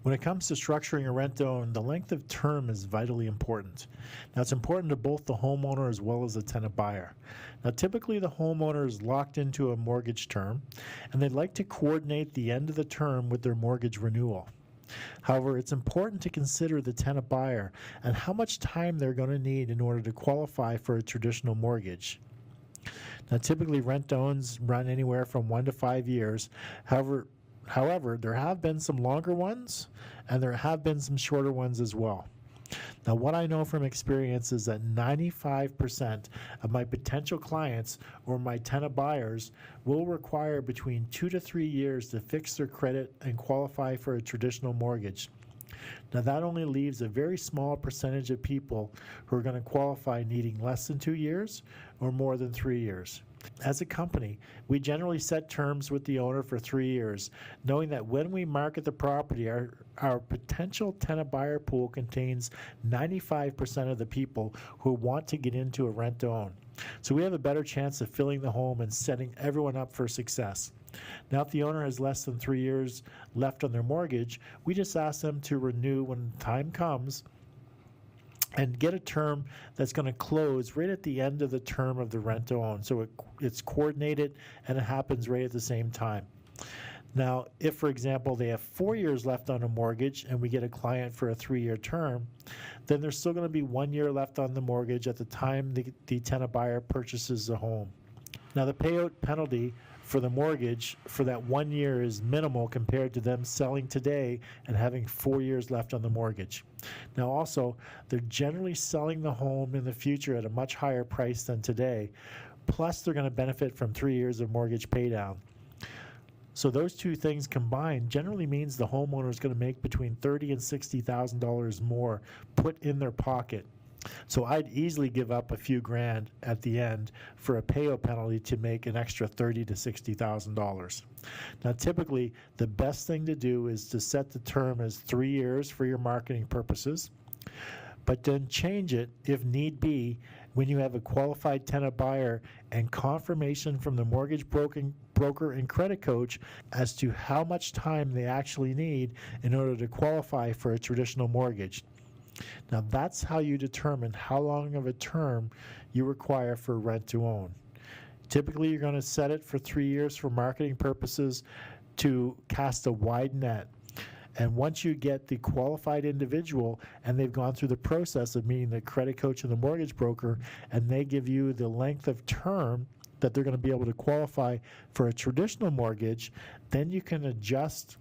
When it comes to structuring a rent-to-own, the length of term is vitally important. Now, it's important to both the homeowner as well as the tenant buyer. Now, typically the homeowner is locked into a mortgage term, and they'd like to coordinate the end of the term with their mortgage renewal. However, it's important to consider the tenant buyer and how much time they're going to need in order to qualify for a traditional mortgage. Now, typically rent-to-owns run anywhere from 1 to 5 years. However, there have been some longer ones, and there have been some shorter ones as well. Now, what I know from experience is that 95% of my potential clients or my tenant buyers will require between 2 to 3 years to fix their credit and qualify for a traditional mortgage. Now, that only leaves a very small percentage of people who are going to qualify needing less than 2 years or more than 3 years. As a company, we generally set terms with the owner for 3 years, knowing that when we market the property, our potential tenant buyer pool contains 95% of the people who want to get into a rent-to-own. So we have a better chance of filling the home and setting everyone up for success. Now, if the owner has less than 3 years left on their mortgage, we just ask them to renew when time comes and get a term that's going to close right at the end of the term of the rent-to-own. So it's coordinated and it happens right at the same time. Now, if, for example, they have 4 years left on a mortgage and we get a client for a 3-year term, then there's still going to be 1 year left on the mortgage at the time the tenant buyer purchases the home. Now, the payout penalty for the mortgage for that 1 year is minimal compared to them selling today and having 4 years left on the mortgage. Now, also, they're generally selling the home in the future at a much higher price than today, plus they're going to benefit from 3 years of mortgage paydown. So those two things combined generally means the homeowner is going to make between $30,000 and $60,000 more put in their pocket. So I'd easily give up a few grand at the end for a payout penalty to make an extra $30,000 to $60,000. Now, typically, the best thing to do is to set the term as 3 years for your marketing purposes, but then change it if need be when you have a qualified tenant buyer and confirmation from the mortgage broker and credit coach as to how much time they actually need in order to qualify for a traditional mortgage. Now, that's how you determine how long of a term you require for rent-to-own. Typically, you're going to set it for 3 years for marketing purposes to cast a wide net. And once you get the qualified individual and they've gone through the process of meeting the credit coach and the mortgage broker, and they give you the length of term that they're going to be able to qualify for a traditional mortgage, then you can adjust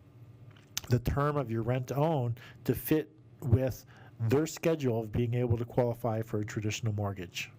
the term of your rent-to-own to fit with their schedule of being able to qualify for a traditional mortgage.